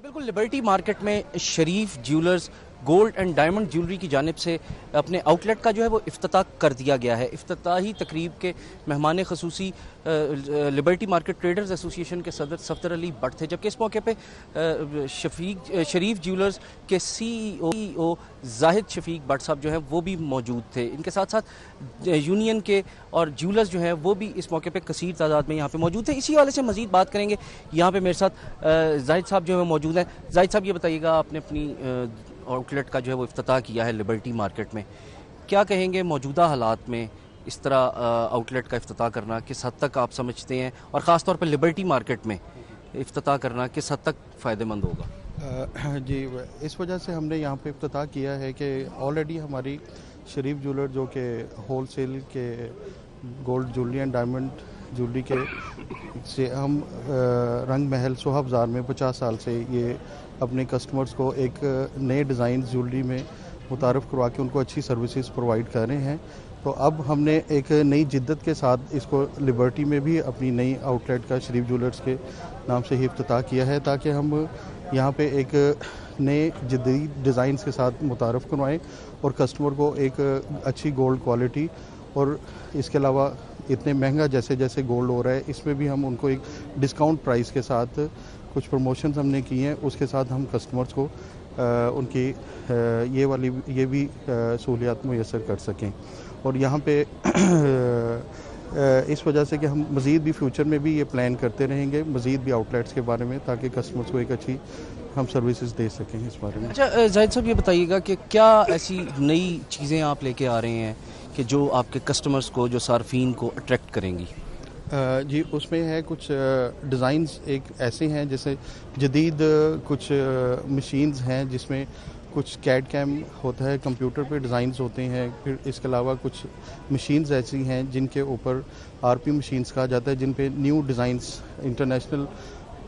बिल्कुल liberty market में Sharif jewellers gold and diamond jewellery की जानिब से अपने आउटलेट का जो है वो इफ्तिताह कर दिया गया है। इफ्तिताही तकरीब के मेहमान खसूसी लिबर्टी मार्केट ट्रेडर्स एसोसिएशन के सदर सफदर अली भट्ट थे, जबकि इस मौके पे शरीफ ज्वेलर्स के CEO जाहिद शफीक भट्ट साहब जो हैं वो भी मौजूद थे। इनके साथ साथ यूनियन के और ज्वेलर्स जो हैं वो भी इस मौके पे कसीर तादाद में यहाँ पे मौजूद थे। इसी वाले से मज़ीद बात करेंगे। यहाँ पे मेरे साथ जाहिद साहब जो है मौजूद हैं। जाहिद साहब, ये बताइएगा, आपने अपनी आउटलेट का जो है वो इफ्तिताह किया है लिबर्टी मार्केट में, क्या कहेंगे मौजूदा हालात में इस तरह आउटलेट का इफ्तिताह करना किस हद तक आप समझते हैं, और ख़ास तौर पर लिबर्टी मार्केट में इफ्तिताह करना किस हद तक फ़ायदेमंद होगा? जी, इस वजह से हमने यहाँ पे इफ्तिताह किया है कि ऑलरेडी हमारी शरीफ ज्वेलर जो कि होल सेल के gold jewellery and diamond jewellery के से हम रंग महल सोहा बाज़ार में 50 साल से ये अपने कस्टमर्स को एक नए डिज़ाइन ज्वेलरी में मुतारफ़ करवा के उनको अच्छी सर्विसेज प्रोवाइड कर रहे हैं। तो अब हमने एक नई जिद्दत के साथ इसको लिबर्टी में भी अपनी नई आउटलेट का शरीफ ज्वेलर्स के नाम से ही इफ्तिताह किया है, ताकि हम यहाँ पे एक नए जदीद डिज़ाइंस के साथ मुतारफ़ करवाएं और कस्टमर को एक अच्छी गोल्ड क्वालिटी, और इसके अलावा इतने महंगा जैसे जैसे गोल्ड हो रहा है इसमें भी हम उनको एक डिस्काउंट प्राइस के साथ कुछ प्रमोशंस हमने किए हैं, उसके साथ हम कस्टमर्स को उनकी ये भी सहूलियात मुयसर कर सकें। और यहाँ पे इस वजह से कि हम मज़ीद भी फ्यूचर में भी ये प्लान करते रहेंगे, मज़ीद भी आउटलेट्स के बारे में, ताकि कस्टमर्स को एक अच्छी हम सर्विसेज दे सकें इस बारे में। अच्छा जाहिद साहब, ये बताइएगा कि क्या ऐसी नई चीज़ें आप लेके आ रहे हैं कि जो आपके कस्टमर्स को, जो सार्फिन को अट्रैक्ट करेंगी? जी, उसमें है कुछ डिज़ाइंस एक ऐसे हैं जैसे जदीद कुछ मशीन्स हैं जिसमें कुछ कैड कैम होता है, कंप्यूटर पे डिज़ाइंस होते हैं। फिर इसके अलावा कुछ मशीन्स ऐसी हैं जिनके ऊपर आरपी मशीन्स कहा जाता है, जिन पे न्यू डिज़ाइंस इंटरनेशनल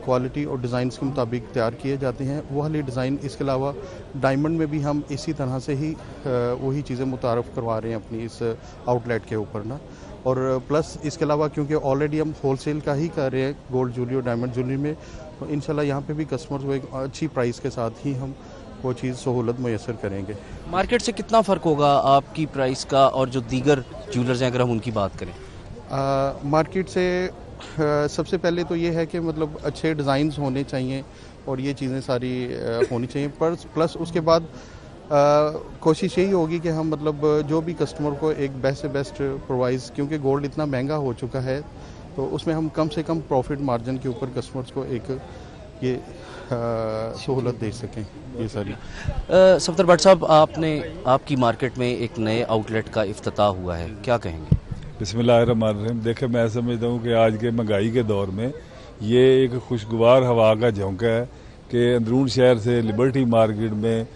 क्वालिटी और डिज़ाइंस के मुताबिक तैयार किए जाते हैं, वो वाली डिज़ाइन। इसके अलावा डायमंड में भी हम इसी तरह से ही वही चीज़ें मुतारफ़ करवा रहे हैं अपनी इस आउटलेट के ऊपर ना। और प्लस इसके अलावा क्योंकि ऑलरेडी हम होल सेल का ही कर रहे हैं गोल्ड ज्वेलरी और डायमंड ज्वेलरी में, तो इंशाल्लाह यहाँ पे भी कस्टमर्स को एक अच्छी प्राइस के साथ ही हम वो चीज़ सहूलत मुयसर करेंगे। मार्केट से कितना फ़र्क होगा आपकी प्राइस का और जो दीगर ज्वेलर्स हैं, अगर हम उनकी बात करें? मार्केट से सबसे पहले तो ये है कि मतलब अच्छे डिज़ाइंस होने चाहिए और ये चीज़ें सारी होनी चाहिए, पर प्लस उसके बाद कोशिश यही होगी कि हम मतलब जो भी कस्टमर को एक बेस्ट से बेस्ट प्रोवाइड, क्योंकि गोल्ड इतना महंगा हो चुका है, तो उसमें हम कम से कम प्रॉफिट मार्जिन के ऊपर कस्टमर्स को एक ये सहूलत दे सकें ये सारी। सफदर भट्ट साहब, आपकी मार्केट में एक नए आउटलेट का इफ्तिताह हुआ है, क्या कहेंगे? बिस्मिल्लाहिर्रहमानिर्रहीम। देखिए, मैं समझता हूँ कि आज के महंगाई के दौर में ये एक खुशगवार हवा का झोंका है कि अंदरून शहर से लिबर्टी मार्केट में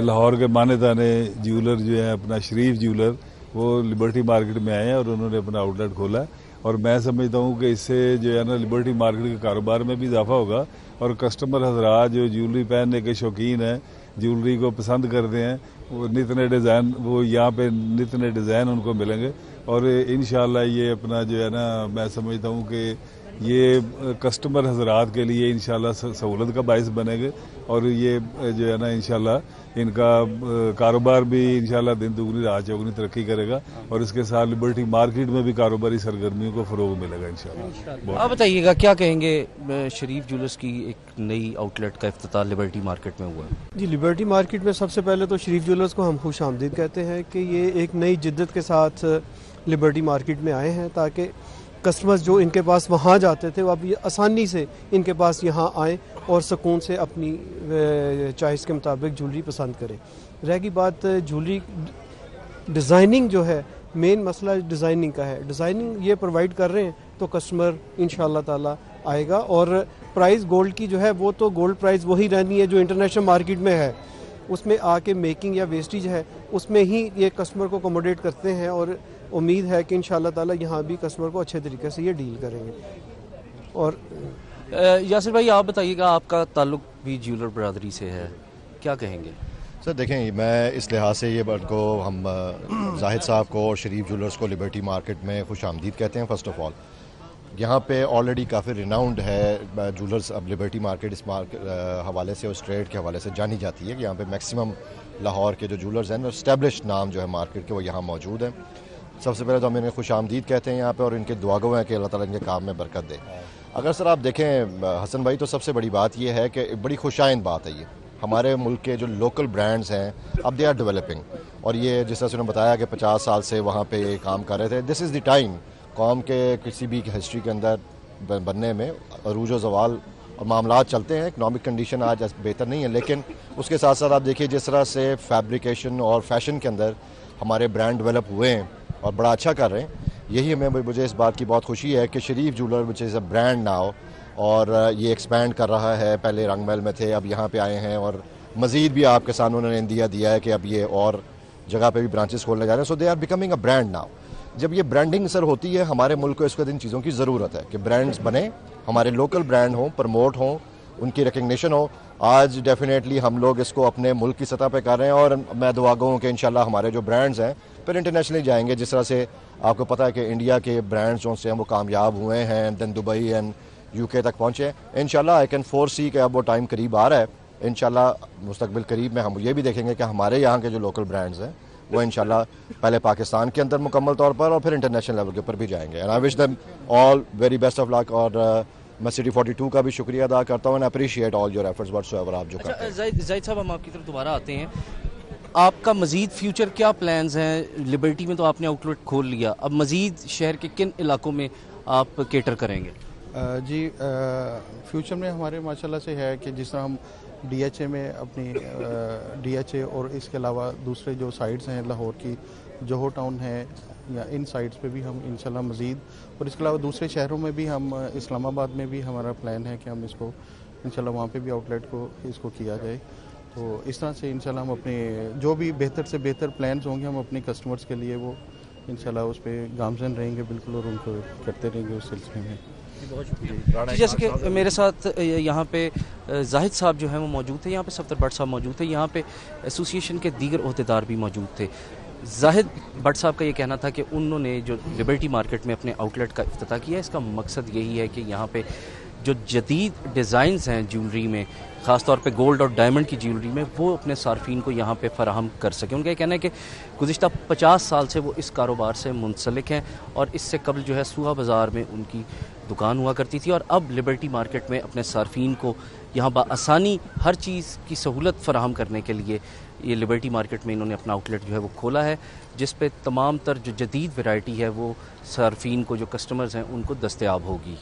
लाहौर के माने ताने ज्वेलर जो है, अपना शरीफ ज्वेलर, वो लिबर्टी मार्केट में आए हैं और उन्होंने अपना आउटलेट खोला है। और मैं समझता हूँ कि इससे जो है ना लिबर्टी मार्केट के कारोबार में भी इजाफा होगा और कस्टमर हजरात जो ज्वेलरी पहनने के शौकीन हैं, ज्वेलरी को पसंद करते हैं, वो नित नए डिज़ाइन, वो यहाँ पे नित नए डिज़ाइन उनको मिलेंगे। और इंशाल्लाह ये अपना जो है ना, मैं समझता हूँ कि ये कस्टमर हजरात के लिए इंशाल्लाह सहूलत का बाइस बनेंगे और ये जो है ना इंशाल्लाह इनका कारोबार भी इंशाल्लाह दिन दुगनी रात चौगनी तरक्की करेगा और इसके साथ लिबर्टी मार्केट में भी कारोबारी सरगर्मियों को फ़रोग मिलेगा इंशाल्लाह। आप बताइएगा, क्या कहेंगे शरीफ ज्वेलर्स की एक नई आउटलेट का इफ्तिताह लिबर्टी मार्केट में हुआ है? जी, लिबर्टी मार्केट में सबसे पहले तो शरीफ ज्वेलर्स को हम खुश आमदीद कहते हैं कि ये एक नई जिद्दत के साथ लिबर्टी मार्केट में आए हैं, ताकि कस्टमर्स जो इनके पास वहाँ जाते थे वो अब आसानी से इनके पास यहाँ आएँ और सुकून से अपनी चॉइस के मुताबिक ज्वेलरी पसंद करें। रह गई बात ज्वेलरी डिज़ाइनिंग, जो है मेन मसला डिज़ाइनिंग का है। डिज़ाइनिंग ये प्रोवाइड कर रहे हैं तो कस्टमर इंशाअल्लाह ताला आएगा। और प्राइस गोल्ड की जो है वो तो गोल्ड प्राइस वही रहनी है जो इंटरनेशनल मार्केट में है, उसमें आके मेकिंग या वेस्टेज है उसमें ही ये कस्टमर को अकोमोडेट करते हैं। और उम्मीद है कि इंशाअल्लाह ताला यहाँ भी कस्टमर को अच्छे तरीके से ये डील करेंगे। और यासिर भाई, आप बताइएगा, आपका ताल्लुक भी ज्वेलर बरादरी से है, क्या कहेंगे? सर देखें, मैं इस लिहाज से ये बात को हम जाहिद साहब को और शरीफ ज्वेलर्स को लिबर्टी मार्केट में खुश आमदीद कहते हैं। फ़र्स्ट ऑफ़ ऑल यहाँ पे ऑलरेडी काफ़ी रिनाउंड है जूलर्स। अब लिबर्टी मार्केट इस हवाले से, उस ट्रेड के हवाले से जानी जाती है कि यहाँ पे मैक्सिमम लाहौर के जो जूलर्स हैं, एस्टेब्लिश नाम जो है मार्केट के, वो यहाँ मौजूद हैं। सबसे पहले तो हम इन्हें खुश आमदीद कहते हैं यहाँ पे, और इनके दुआ गो हैं कि अल्लाह ताला इनके काम में बरकत दे। अगर सर आप देखें हसन भाई, तो सबसे बड़ी बात ये है कि एक बड़ी खुशाइंद बात है ये, हमारे मुल्क के जो लोकल ब्रांड्स हैं अब दे आर डेवलपिंग, और ये जिस तरह से उन्होंने बताया कि 50 साल से वहाँ पे काम कर रहे थे, दिस इज़ द टाइम कौम के किसी भी हिस्ट्री के अंदर बनने में अरूज व ज़वाल और मामलात चलते हैं। इकनॉमिक कंडीशन आज बेहतर नहीं है, लेकिन उसके साथ साथ आप देखिए जिस तरह से फैब्रिकेशन और फैशन के अंदर हमारे ब्रांड डेवलप हुए हैं और बड़ा अच्छा कर रहे हैं। यही मुझे इस बात की बहुत खुशी है कि Sharif jeweller which is a brand now, और ये एक्सपैंड कर रहा है। पहले रंगमहल में थे, अब यहाँ पे आए हैं, और मज़ीद भी आपके सामने उन्होंने इंडिया दिया है कि अब ये और जगह पे भी ब्रांचेस खोलने जा रहे हैं। So they are becoming a brand now. जब ये ब्रांडिंग सर होती है, हमारे मुल्क को इसको इन चीज़ों की ज़रूरत है कि ब्रांड्स बने, हमारे लोकल ब्रांड हों, प्रमोट हों, उनकी रिकग्निशन हो। आज डेफिनेटली हम लोग इसको अपने मुल्क की सतह पे कर रहे हैं, और मैं दुआ गो हूँ कि इंशाल्लाह हमारे जो ब्रांड्स हैं फिर इंटरनेशनली जाएंगे। जिस तरह से आपको पता है कि इंडिया के ब्रांड्स जो से हैं वो कामयाब हुए हैं, देन दुबई एंड यूके तक पहुँचे। इंशाल्लाह आई कैन फोर सी कि अब वो टाइम करीब आ रहा है। इंशाल्लाह मुस्तकबिल करीब में हम ये भी देखेंगे कि हमारे यहाँ के जो लोकल ब्रांड्स हैं वो इंशाल्लाह पहले पाकिस्तान के अंदर मुकम्मल तौर पर और फिर इंटरनेशनल लेवल के ऊपर भी जाएंगे। And I wish them all very best of luck. और मैं सिटी 42 का भी शुक्रिया अदा करता हूँ and appreciate all your efforts whatsoever आप जो करते हैं। जाहिद साहब, हम आपकी तरफ दोबारा आते हैं। आपका मज़ीद फ्यूचर क्या प्लान्स हैं? लिबर्टी में तो आपने आउटलेट खोल लिया, अब मज़ीद शहर के किन इलाकों में आप केटर करेंगे? जी फ्यूचर में हमारे माशाल्लाह से है कि जिस तरह हम DHA में अपनी DHA और इसके अलावा दूसरे जो साइट्स हैं लाहौर की, जोहर टाउन है, या इन साइट्स पे भी हम इंशाल्लाह मज़ीद, और इसके अलावा दूसरे शहरों में भी हम, इस्लामाबाद में भी हमारा प्लान है कि हम इसको इंशाल्लाह वहाँ पे भी आउटलेट को इसको किया जाए। तो इस तरह से इंशाल्लाह हम अपने जो भी बेहतर से बेहतर प्लान्स होंगे हम अपने कस्टमर्स के लिए वो इंशाल्लाह उस पर गामजन रहेंगे बिल्कुल, और उनको करते रहेंगे उस सिलसिले में। जैसे कि मेरे साथ यहाँ पे जाहिद साहब जो हैं वो मौजूद थे, यहाँ पे सफदर भट्ट साहब मौजूद थे, यहाँ पे एसोसिएशन के दीगर ओहदेदार भी मौजूद थे। जाहिद भट्ट साहब का ये कहना था कि उन्होंने जो लिबर्टी मार्केट में अपने आउटलेट का इफ्तिताह किया, इसका मकसद यही है कि यहाँ पे जो जदीद डिज़ाइंस हैं ज्वेलरी में, ख़ास तौर पे गोल्ड और डायमंड की ज्वेलरी में, वो अपने सार्फिन को यहाँ पे फराहम कर सकें। उनका ये कहना है कि गुज़िश्ता 50 साल से वो इस कारोबार से मुंसलिक हैं, और इससे कबल जो है सूहा बाज़ार में उनकी दुकान हुआ करती थी, और अब लिबर्टी मार्केट में अपने सार्फिन को यहाँ बआसानी हर चीज़ की सहूलत फराहम करने के लिए ये लिबर्टी मार्केट में इन्होंने अपना आउटलेट जो है वो खोला है, जिस पे तमाम तर जो जदीद वैरायटी है वो सार्फिन को, जो कस्टमर्स हैं, उनको दस्तयाब होगी।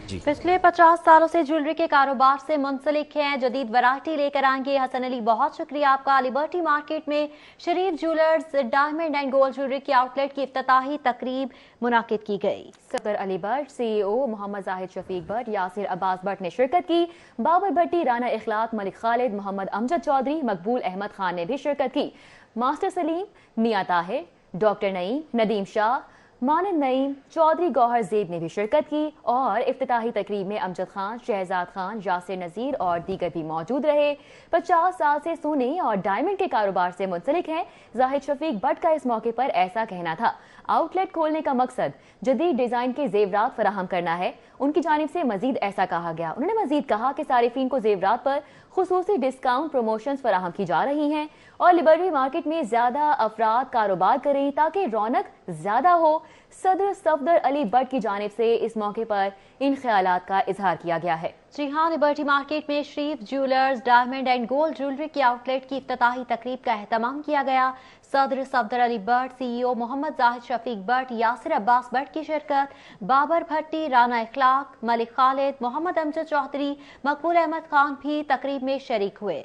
जी, पिछले 50 सालों से ज्वेलरी के कारोबार से मुंसलिक हैं, जदीद वैरायटी लेकर आएंगे। हसन अली, बहुत शुक्रिया आपका। लिबर्टी मार्केट में Sharif jewellers diamond and gold jewellery की आउटलेट की इफ्तिताही तकरीब मुनाकिद की गई। सदर अली भट्ट, CEO मोहम्मद जाहिद शफीक भट्ट, यासिर अब्बास भट्ट ने शिरकत की। बाबर भट्टी, राना इखलाक, मलिक खालिद, मोहम्मद अमजद चौधरी, मकबूल अहमद खान ने भी शिरकत की। मास्टर सलीम, मियां ताहिर, डॉक्टर नईम, नदीम शाह, मानद नईम, चौधरी गौहर ज़ेब ने भी शिरकत की, और इफ्तिताही तकरीब में अमजद खान, शहजाद खान, यासिर नज़ीर और दीगर भी मौजूद रहे। 50 साल से सोने और डायमंड के कारोबार से मुंसलिक हैं जाहिद शफीक भट्ट का इस मौके पर ऐसा कहना था। आउटलेट खोलने का मकसद जदीद डिजाइन के जेवरात फराहम करना है। उनकी जानिब से मजीद ऐसा कहा गया। उन्होंने मजीद कहा कि सारिफीन को जेवरात पर खुसूसी डिस्काउंट प्रमोशंस फराहम की जा रही हैं, और लिबर्टी मार्केट में ज्यादा अफराद कारोबार करें ताकि रौनक ज्यादा हो। सदर सफदर अली भट्ट की जानिब से इस मौके पर इन ख्यालात का इजहार किया गया है। जी हाँ, लिबर्टी मार्केट में Sharif jewellers diamond and gold jewellery की आउटलेट की इफ्तिताही तकरीब का एहतमाम किया गया। सदर सफदर अली भट्ट, CEO मोहम्मद जाहिद शफीक भट्ट, यासिर अब्बास भट्ट की शिरकत, बाबर भट्टी, राना इखलाक, मलिक खालिद, मोहम्मद अमजद चौधरी, मकबूल अहमद खान भी तकरीब में शरीक हुए।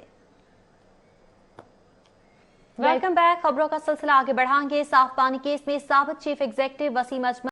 Welcome back. खबरों का सिलसिला आगे बढ़ाएंगे। साफ पानी केस में साबिक चीफ एग्जीक्यूटिव वसीम अजमल